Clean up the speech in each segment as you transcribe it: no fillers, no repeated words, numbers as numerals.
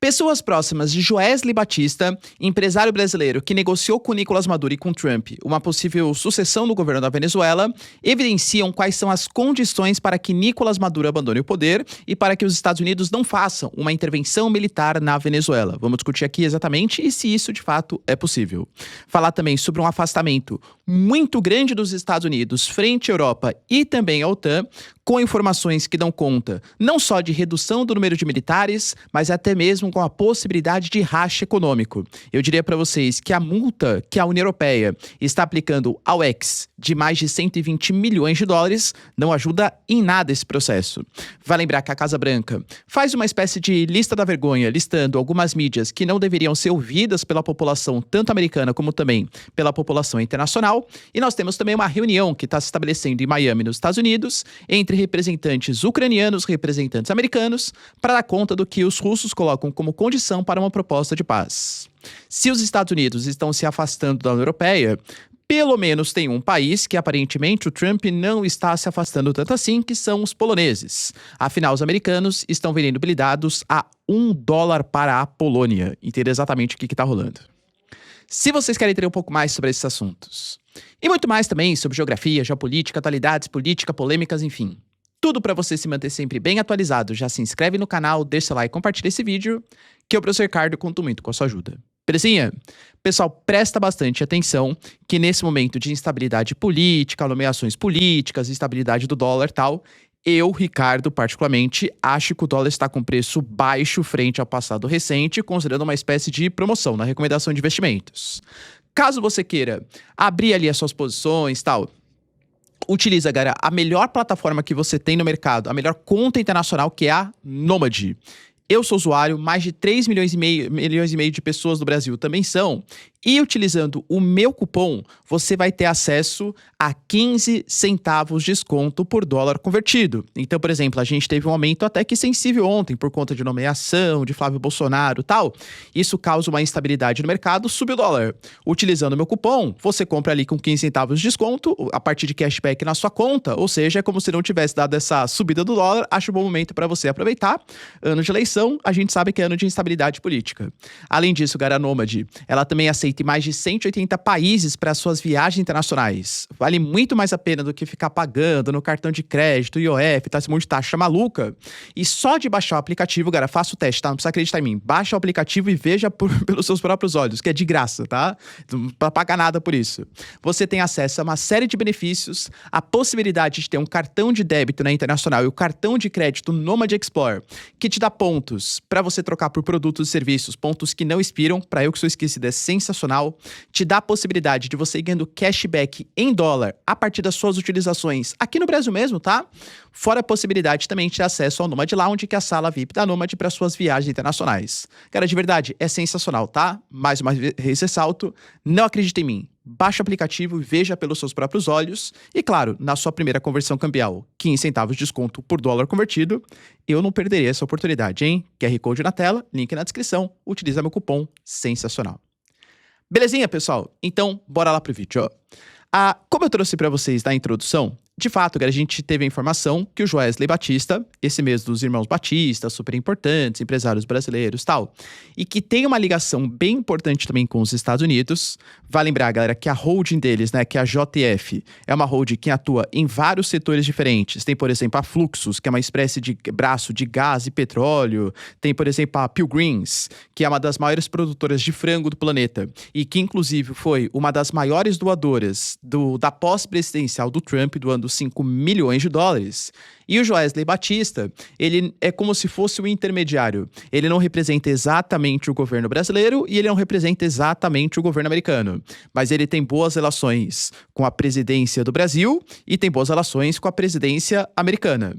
Pessoas próximas de Joesley Batista, empresário brasileiro que negociou com Nicolás Maduro e com Trump uma possível sucessão no governo da Venezuela, evidenciam quais são as condições para que Nicolás Maduro abandone o poder e para que os Estados Unidos não façam uma intervenção militar na Venezuela. Vamos discutir aqui exatamente e se isso de fato é possível. Falar também sobre um afastamento muito grande dos Estados Unidos frente à Europa e também à OTAN, com informações que dão conta não só de redução do número de militares, mas até mesmo com a possibilidade de racha econômico. Eu diria para vocês que a multa que a União Europeia está aplicando ao ex de mais de 120 milhões de dólares não ajuda em nada esse processo. Vai lembrar que a Casa Branca faz uma espécie de lista da vergonha, listando algumas mídias que não deveriam ser ouvidas pela população tanto americana como também pela população internacional. E nós temos também uma reunião que está se estabelecendo em Miami, nos Estados Unidos, entre representantes ucranianos, representantes americanos, para dar conta do que os russos colocam como condição para uma proposta de paz. Se os Estados Unidos estão se afastando da União Europeia, pelo menos tem um país que aparentemente o Trump não está se afastando tanto assim, que são os poloneses. Afinal, os americanos estão vendendo blindados a $1 para a Polônia. Entender exatamente o que está rolando. Se vocês querem entender um pouco mais sobre esses assuntos, e muito mais também sobre geografia, geopolítica, atualidades, política, polêmicas, enfim, tudo para você se manter sempre bem atualizado, já se inscreve no canal, deixa seu like e compartilha esse vídeo, que eu, professor Ricardo, conto muito com a sua ajuda. Belezinha? Pessoal, presta bastante atenção que nesse momento de instabilidade política, nomeações políticas, instabilidade do dólar e tal, eu, Ricardo, particularmente, acho que o dólar está com preço baixo frente ao passado recente, considerando uma espécie de promoção na recomendação de investimentos. Caso você queira abrir ali as suas posições e tal, utiliza, galera, a melhor plataforma que você tem no mercado, a melhor conta internacional, que é a Nomad. Eu sou usuário, mais de 3 milhões e meio de pessoas no Brasil também são. E utilizando o meu cupom, você vai ter acesso a 15 centavos de desconto por dólar convertido. Então, por exemplo, a gente teve um aumento até que sensível ontem por conta de nomeação, de Flávio Bolsonaro e tal. Isso causa uma instabilidade no mercado, sube o dólar. Utilizando o meu cupom, você compra ali com 15 centavos de desconto, a partir de cashback na sua conta. Ou seja, é como se não tivesse dado essa subida do dólar. Acho um bom momento para você aproveitar. Ano de eleição, a gente sabe que é ano de instabilidade política. Além disso, a Nomad, ela também aceita em mais de 180 países para suas viagens internacionais. Vale muito mais a pena do que ficar pagando no cartão de crédito, IOF, tá? Esse monte de taxa maluca. E só de baixar o aplicativo, galera, faça o teste, tá? Não precisa acreditar em mim. Baixa o aplicativo e veja pelos seus próprios olhos, que é de graça, tá? Não paga nada por isso. Você tem acesso a uma série de benefícios, a possibilidade de ter um cartão de débito na Internacional e o cartão de crédito Nomad Explorer, que te dá pontos para você trocar por produtos e serviços, pontos que não expiram. Para eu que sou esquecido, é sensacional. Te dá a possibilidade de você ir ganhando cashback em dólar a partir das suas utilizações aqui no Brasil mesmo, tá? Fora a possibilidade também de ter acesso ao Nomad Lounge, que é a sala VIP da Nomad para suas viagens internacionais. Cara, de verdade, é sensacional, tá? Mais uma vez ressalto, não acredita em mim. Baixe o aplicativo e veja pelos seus próprios olhos. E claro, na sua primeira conversão cambial, 15 centavos de desconto por dólar convertido, eu não perderia essa oportunidade, hein? QR Code na tela, link na descrição, utiliza meu cupom, sensacional. Belezinha, pessoal? Então, bora lá pro vídeo, ó. Como eu trouxe para vocês na introdução, de fato, a gente teve a informação que o Joesley Batista, esse mesmo dos irmãos Batista, super importantes, empresários brasileiros e tal, e que tem uma ligação bem importante também com os Estados Unidos. Vai lembrar, galera, que a holding deles, né, que é a JF, é uma holding que atua em vários setores diferentes. Tem, por exemplo, a Fluxus, que é uma espécie de braço de gás e petróleo. Tem, por exemplo, a Pilgrims, que é uma das maiores produtoras de frango do planeta e que, inclusive, foi uma das maiores doadoras da pós-presidencial do Trump, doando 5 milhões de dólares. E o Joesley Batista, ele é como se fosse o intermediário. Ele não representa exatamente o governo brasileiro e ele não representa exatamente o governo americano. Mas ele tem boas relações com a presidência do Brasil e tem boas relações com a presidência americana.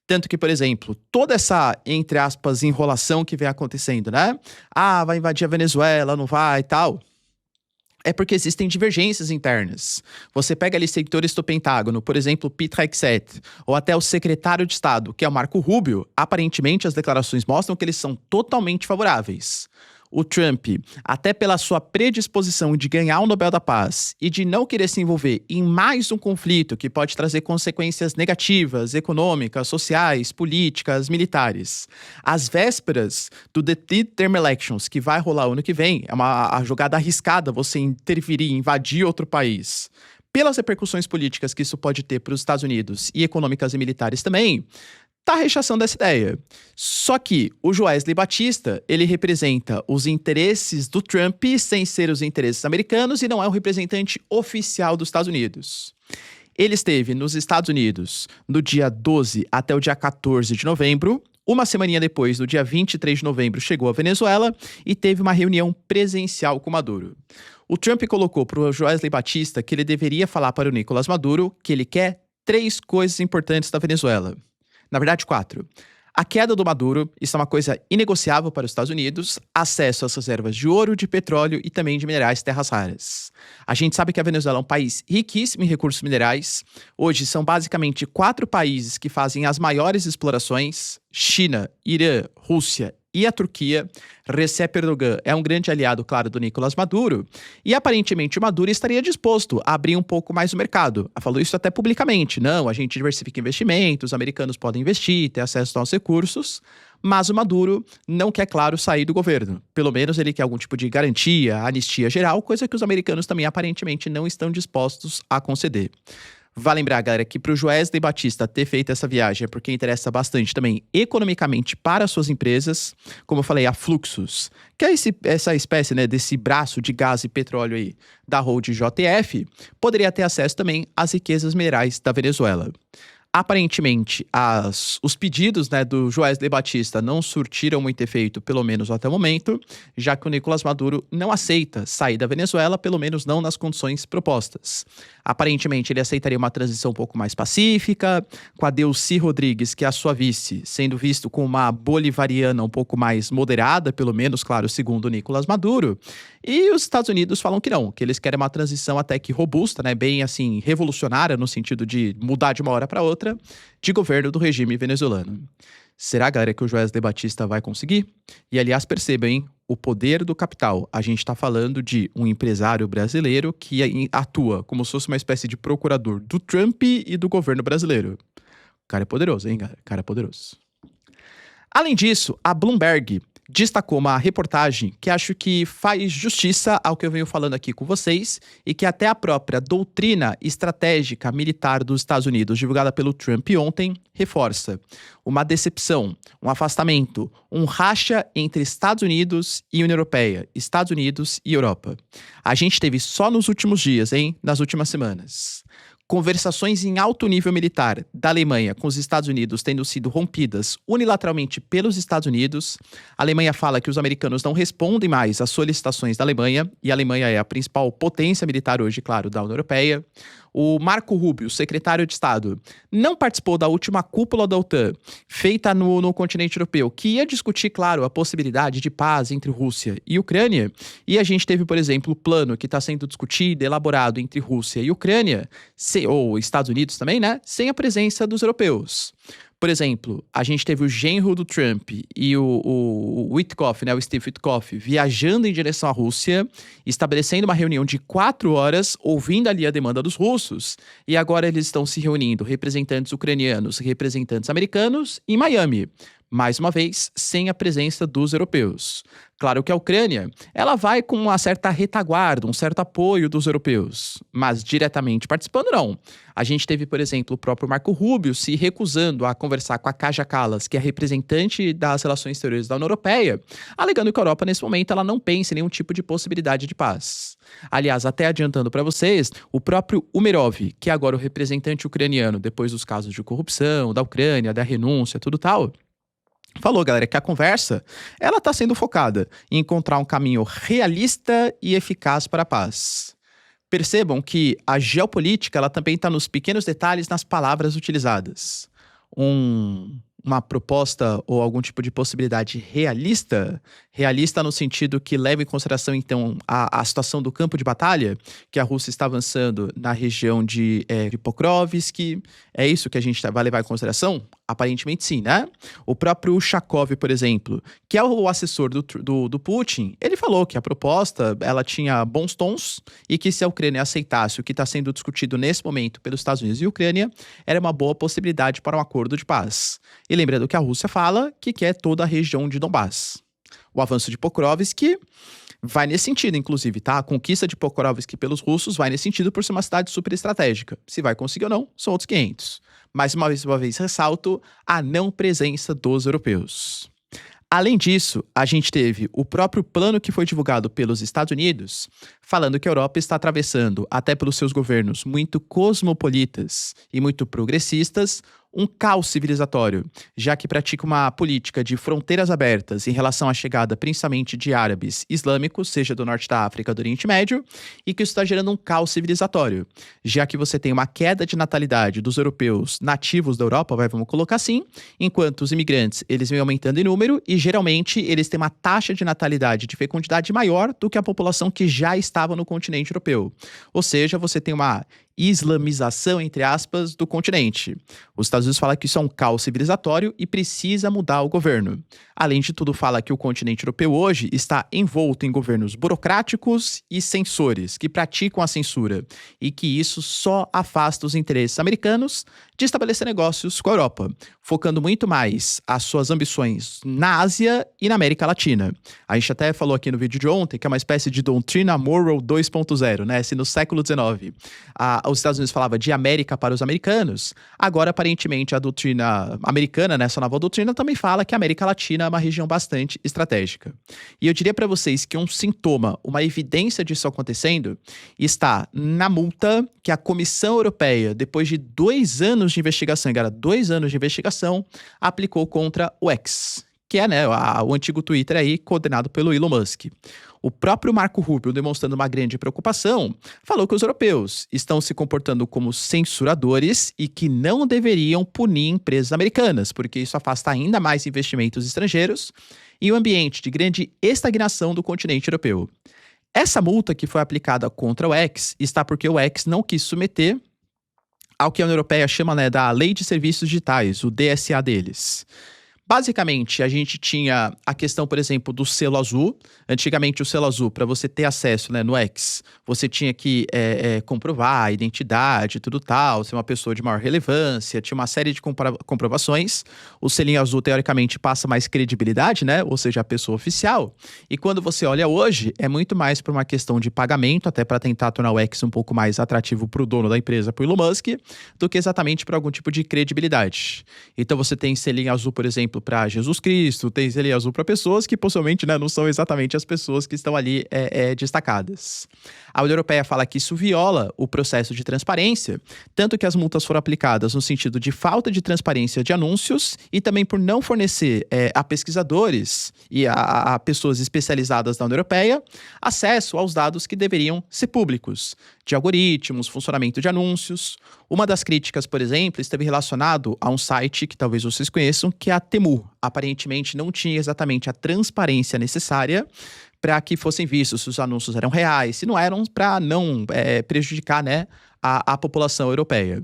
Tanto que, por exemplo, toda essa, entre aspas, enrolação que vem acontecendo, né? Vai invadir a Venezuela, não vai e tal. É porque existem divergências internas. Você pega ali setores do Pentágono, por exemplo, Pete Hegseth, ou até o secretário de Estado, que é o Marco Rubio, aparentemente as declarações mostram que eles são totalmente favoráveis. O Trump, até pela sua predisposição de ganhar o Nobel da Paz e de não querer se envolver em mais um conflito que pode trazer consequências negativas, econômicas, sociais, políticas, militares. Às vésperas do The Midterm Elections, que vai rolar o ano que vem, é uma jogada arriscada você interferir, invadir outro país. Pelas repercussões políticas que isso pode ter para os Estados Unidos e econômicas e militares também, tá rechaçando essa ideia. Só que o Joesley Batista, ele representa os interesses do Trump sem ser os interesses americanos e não é o representante oficial dos Estados Unidos. Ele esteve nos Estados Unidos do dia 12 até o dia 14 de novembro. Uma semaninha depois, no dia 23 de novembro, chegou à Venezuela e teve uma reunião presencial com Maduro. O Trump colocou para o Joesley Batista que ele deveria falar para o Nicolás Maduro que ele quer 3 coisas importantes da Venezuela. Na verdade, 4. A queda do Maduro, isso é uma coisa inegociável para os Estados Unidos, acesso às reservas de ouro, de petróleo e também de minerais terras raras. A gente sabe que a Venezuela é um país riquíssimo em recursos minerais. Hoje são basicamente 4 países que fazem as maiores explorações: China, Irã, Rússia e a Turquia. Recep Erdogan é um grande aliado, claro, do Nicolás Maduro, e aparentemente o Maduro estaria disposto a abrir um pouco mais o mercado. Falou isso até publicamente. Não, a gente diversifica investimentos, os americanos podem investir, ter acesso aos recursos, mas o Maduro não quer, claro, sair do governo. Pelo menos ele quer algum tipo de garantia, anistia geral, coisa que os americanos também aparentemente não estão dispostos a conceder. Vale lembrar, galera, que para o Joesley Batista ter feito essa viagem é porque interessa bastante também economicamente para as suas empresas. Como eu falei, a Fluxus, que é essa espécie, né, desse braço de gás e petróleo aí da Hold JF, poderia ter acesso também às riquezas minerais da Venezuela. Aparentemente, os pedidos, né, do Joesley Batista não surtiram muito efeito, pelo menos até o momento, já que o Nicolás Maduro não aceita sair da Venezuela, pelo menos não nas condições propostas. Aparentemente, ele aceitaria uma transição um pouco mais pacífica, com a Delcy Rodrigues, que é a sua vice, sendo visto como uma bolivariana um pouco mais moderada, pelo menos, claro, segundo o Nicolás Maduro. E os Estados Unidos falam que não, que eles querem uma transição até que robusta, né, bem assim, revolucionária, no sentido de mudar de uma hora para outra, de governo do regime venezuelano. Será, galera, que o Joesley Batista vai conseguir? E, aliás, percebam, hein? O poder do capital. A gente está falando de um empresário brasileiro que atua como se fosse uma espécie de procurador do Trump e do governo brasileiro. O cara é poderoso, hein, galera? O cara é poderoso. Além disso, a Bloomberg destacou uma reportagem que acho que faz justiça ao que eu venho falando aqui com vocês e que até a própria doutrina estratégica militar dos Estados Unidos, divulgada pelo Trump ontem, reforça. Uma decepção, um afastamento, um racha entre Estados Unidos e União Europeia, Estados Unidos e Europa. A gente teve só nos últimos dias, nas últimas semanas, conversações em alto nível militar da Alemanha com os Estados Unidos tendo sido rompidas unilateralmente pelos Estados Unidos. A Alemanha fala que os americanos não respondem mais às solicitações da Alemanha, e a Alemanha é a principal potência militar hoje, claro, da União Europeia. O Marco Rubio, secretário de Estado, não participou da última cúpula da OTAN, feita no continente europeu, que ia discutir, claro, a possibilidade de paz entre Rússia e Ucrânia. E a gente teve, por exemplo, o plano que está sendo discutido, elaborado entre Rússia e Ucrânia, ou Estados Unidos também, né? Sem a presença dos europeus. Por exemplo, a gente teve o genro do Trump e o Witkoff, né, o Steve Witkoff, viajando em direção à Rússia, estabelecendo uma reunião de 4 horas, ouvindo ali a demanda dos russos, e agora eles estão se reunindo, representantes ucranianos, representantes americanos, em Miami. Mais uma vez, sem a presença dos europeus. Claro que a Ucrânia, ela vai com uma certa retaguarda, um certo apoio dos europeus, mas diretamente participando não. A gente teve, por exemplo, o próprio Marco Rubio se recusando a conversar com a Kaja Kallas, que é representante das relações exteriores da União Europeia, alegando que a Europa, nesse momento, ela não pensa em nenhum tipo de possibilidade de paz. Aliás, até adiantando para vocês, o próprio Umerov, que é agora o representante ucraniano, depois dos casos de corrupção, da Ucrânia, da renúncia, tudo tal, falou, galera, que a conversa, ela está sendo focada em encontrar um caminho realista e eficaz para a paz. Percebam que a geopolítica, ela também está nos pequenos detalhes, nas palavras utilizadas. Uma proposta ou algum tipo de possibilidade realista no sentido que leva em consideração, então, a situação do campo de batalha, que a Rússia está avançando na região de Pokrovsk. É isso que a gente vai levar em consideração? Aparentemente sim, né? O próprio Ushakov, por exemplo, que é o assessor do Putin, ele falou que a proposta ela tinha bons tons e que se a Ucrânia aceitasse o que está sendo discutido nesse momento pelos Estados Unidos e Ucrânia, era uma boa possibilidade para um acordo de paz. E lembrando que a Rússia fala que quer toda a região de Donbás. O avanço de Pokrovsk vai nesse sentido, inclusive, tá? A conquista de Pokrovsk pelos russos vai nesse sentido por ser uma cidade super estratégica. Se vai conseguir ou não, são outros 500. Mais uma vez, ressalto a não presença dos europeus. Além disso, a gente teve o próprio plano que foi divulgado pelos Estados Unidos, falando que a Europa está atravessando, até pelos seus governos muito cosmopolitas e muito progressistas, um caos civilizatório, já que pratica uma política de fronteiras abertas em relação à chegada principalmente de árabes islâmicos, seja do norte da África, do Oriente Médio, e que isso está gerando um caos civilizatório, já que você tem uma queda de natalidade dos europeus nativos da Europa, vamos colocar assim, enquanto os imigrantes eles vêm aumentando em número e geralmente eles têm uma taxa de natalidade de fecundidade maior do que a população que já estava no continente europeu. Ou seja, você tem uma islamização, entre aspas, do continente. Os Estados Unidos falam que isso é um caos civilizatório e precisa mudar o governo. Além de tudo, fala que o continente europeu hoje está envolto em governos burocráticos e censores, que praticam a censura, e que isso só afasta os interesses americanos de estabelecer negócios com a Europa, focando muito mais as suas ambições na Ásia e na América Latina. A gente até falou aqui no vídeo de ontem que é uma espécie de doutrina Monroe 2.0, né? Se no século XIX os Estados Unidos falava de América para os americanos, agora aparentemente a doutrina americana, né, essa nova doutrina, também fala que a América Latina é uma região bastante estratégica. E eu diria para vocês que um sintoma, uma evidência disso acontecendo, está na multa que a Comissão Europeia, depois de 2 anos de investigação, galera, 2 anos de investigação, aplicou contra o X, que é, né, o antigo Twitter aí, coordenado pelo Elon Musk. O próprio Marco Rubio, demonstrando uma grande preocupação, falou que os europeus estão se comportando como censuradores e que não deveriam punir empresas americanas, porque isso afasta ainda mais investimentos estrangeiros e um ambiente de grande estagnação do continente europeu. Essa multa que foi aplicada contra o X está porque o X não quis submeter ao que a União Europeia chama, né, da Lei de Serviços Digitais, o DSA deles. Basicamente, a gente tinha a questão, por exemplo, do selo azul. Antigamente, o selo azul, para você ter acesso, né, no X, você tinha que comprovar a identidade, tudo tal, ser uma pessoa de maior relevância, tinha uma série de comprovações. O selinho azul, teoricamente, passa mais credibilidade, né, ou seja, a pessoa oficial. E quando você olha hoje, é muito mais por uma questão de pagamento, até para tentar tornar o X um pouco mais atrativo para o dono da empresa, para o Elon Musk, do que exatamente para algum tipo de credibilidade. Então, você tem selinho azul, por exemplo, para Jesus Cristo, tem selinho azul para pessoas que possivelmente, né, não são exatamente as pessoas que estão ali destacadas. A União Europeia fala que isso viola o processo de transparência, tanto que as multas foram aplicadas no sentido de falta de transparência de anúncios e também por não fornecer a pesquisadores e a pessoas especializadas da União Europeia acesso aos dados que deveriam ser públicos, de algoritmos, funcionamento de anúncios. Uma das críticas, por exemplo, esteve relacionado a um site que talvez vocês conheçam, que é a Temu. Aparentemente não tinha exatamente a transparência necessária para que fossem vistos se os anúncios eram reais, se não eram, para não prejudicar, né, a população europeia.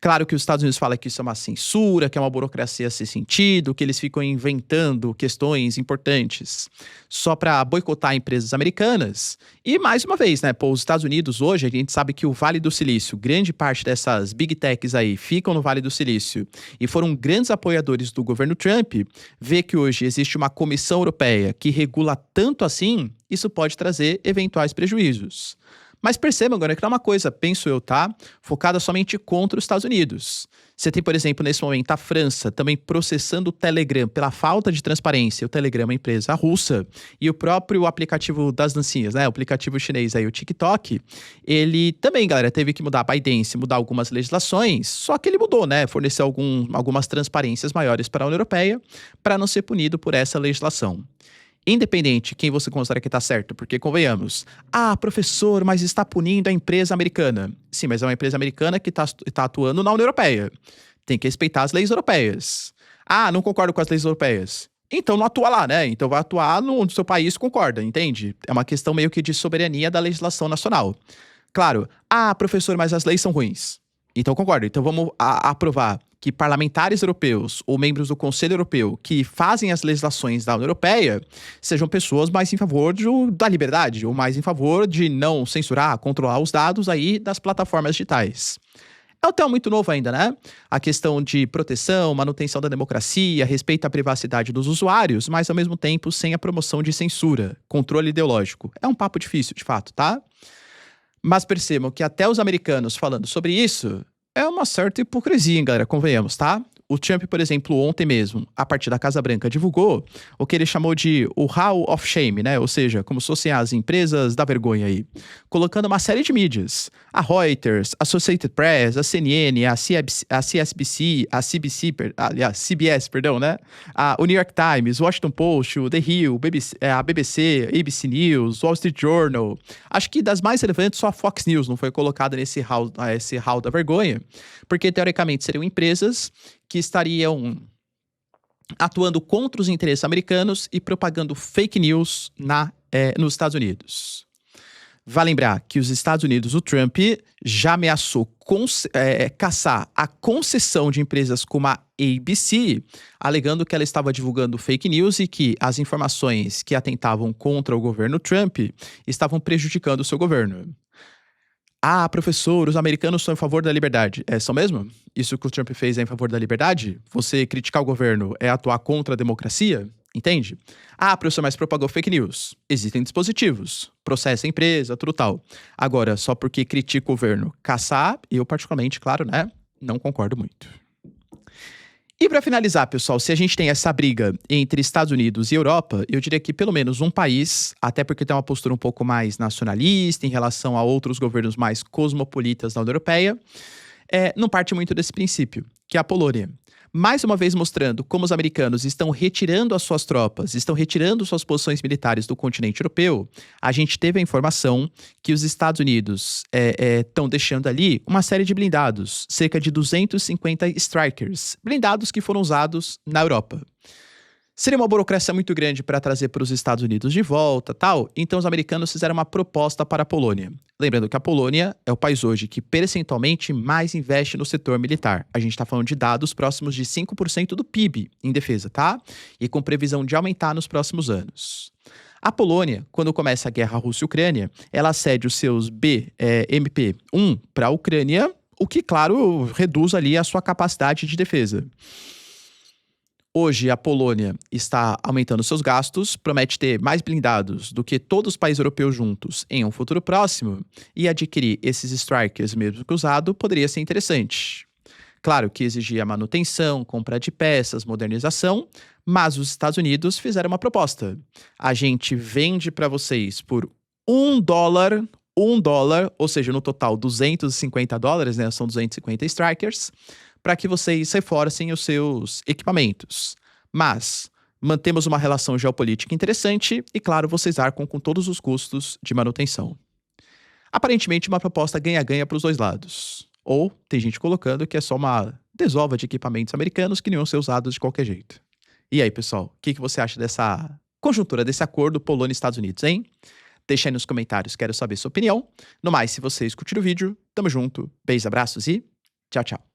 Claro que os Estados Unidos falam que isso é uma censura, que é uma burocracia sem sentido, que eles ficam inventando questões importantes só para boicotar empresas americanas. E, mais uma vez, né, os Estados Unidos hoje, a gente sabe que o Vale do Silício, grande parte dessas big techs aí ficam no Vale do Silício e foram grandes apoiadores do governo Trump, vê que hoje existe uma comissão europeia que regula tanto assim, isso pode trazer eventuais prejuízos. Mas percebam agora que não é uma coisa, penso eu, tá? Focada somente contra os Estados Unidos. Você tem, por exemplo, nesse momento, a França também processando o Telegram pela falta de transparência. O Telegram é uma empresa russa. E o próprio aplicativo das dancinhas, né? O aplicativo chinês aí, o TikTok, ele também, galera, teve que mudar a ByteDance, mudar algumas legislações. Só que ele mudou, né? Forneceu algumas transparências maiores para a União Europeia para não ser punido por essa legislação. Independente quem você considera que está certo, porque convenhamos, professor, mas está punindo a empresa americana. Sim, mas é uma empresa americana que está atuando na União Europeia. Tem que respeitar as leis europeias. Não concordo com as leis europeias. Então não atua lá, né? Então vai atuar onde o seu país concorda, entende? É uma questão meio que de soberania da legislação nacional. Claro, professor, mas as leis são ruins. Então concordo, então vamos aprovar que parlamentares europeus ou membros do Conselho Europeu que fazem as legislações da União Europeia sejam pessoas mais em favor da liberdade ou mais em favor de não censurar, controlar os dados aí das plataformas digitais. É um tema muito novo ainda, né? A questão de proteção, manutenção da democracia, respeito à privacidade dos usuários, mas ao mesmo tempo sem a promoção de censura, controle ideológico. É um papo difícil, de fato, tá? Mas percebam que até os americanos falando sobre isso é uma certa hipocrisia, hein, galera, convenhamos, tá? O Trump, por exemplo, ontem mesmo, a partir da Casa Branca, divulgou o que ele chamou de o Hall of Shame, né? Ou seja, como se fossem as empresas da vergonha aí. Colocando uma série de mídias. A Reuters, a Associated Press, a CNN, a CBS, né? O New York Times, o Washington Post, o The Hill, a BBC, ABC News, Wall Street Journal. Acho que das mais relevantes, só a Fox News não foi colocada nesse esse hall da vergonha, porque teoricamente seriam empresas que estariam atuando contra os interesses americanos e propagando fake news nos Estados Unidos. Vale lembrar que os Estados Unidos, o Trump, já ameaçou caçar a concessão de empresas como a ABC, alegando que ela estava divulgando fake news e que as informações que atentavam contra o governo Trump estavam prejudicando o seu governo. Ah, professor, os americanos são em favor da liberdade. São mesmo? Isso que o Trump fez é em favor da liberdade? Você criticar o governo é atuar contra a democracia? Entende? Ah, professor, mas propagou fake news. Existem dispositivos. Processa a empresa, tudo tal. Agora, só porque critica o governo caçar, eu particularmente, claro, né? Não concordo muito. E para finalizar, pessoal, se a gente tem essa briga entre Estados Unidos e Europa, eu diria que pelo menos um país, até porque tem uma postura um pouco mais nacionalista em relação a outros governos mais cosmopolitas da União Europeia, não parte muito desse princípio, que é a Polônia. Mais uma vez mostrando como os americanos estão retirando as suas tropas, estão retirando suas posições militares do continente europeu, a gente teve a informação que os Estados Unidos estão deixando ali uma série de blindados, cerca de 250 Strikers, blindados que foram usados na Europa. Seria uma burocracia muito grande para trazer para os Estados Unidos de volta, tal, então os americanos fizeram uma proposta para a Polônia. Lembrando que a Polônia é o país hoje que percentualmente mais investe no setor militar. A gente está falando de dados próximos de 5% do PIB em defesa, tá? E com previsão de aumentar nos próximos anos. A Polônia, quando começa a guerra Rússia e Ucrânia, ela cede os seus MP-1 para a Ucrânia, o que, claro, reduz ali a sua capacidade de defesa. Hoje, a Polônia está aumentando seus gastos, promete ter mais blindados do que todos os países europeus juntos em um futuro próximo, e adquirir esses Strikers mesmo que usado poderia ser interessante. Claro que exigia manutenção, compra de peças, modernização, mas os Estados Unidos fizeram uma proposta. A gente vende para vocês por $1, ou seja, no total $250, né? São 250 Strikers, para que vocês reforcem os seus equipamentos. Mas mantemos uma relação geopolítica interessante e, claro, vocês arcam com todos os custos de manutenção. Aparentemente, uma proposta ganha-ganha para os dois lados. Ou tem gente colocando que é só uma desova de equipamentos americanos que não iam ser usados de qualquer jeito. E aí, pessoal, o que você acha dessa conjuntura, desse acordo Polônia e Estados Unidos, hein? Deixa aí nos comentários, quero saber sua opinião. No mais, se vocês curtiram o vídeo, tamo junto, beijos, abraços e tchau, tchau.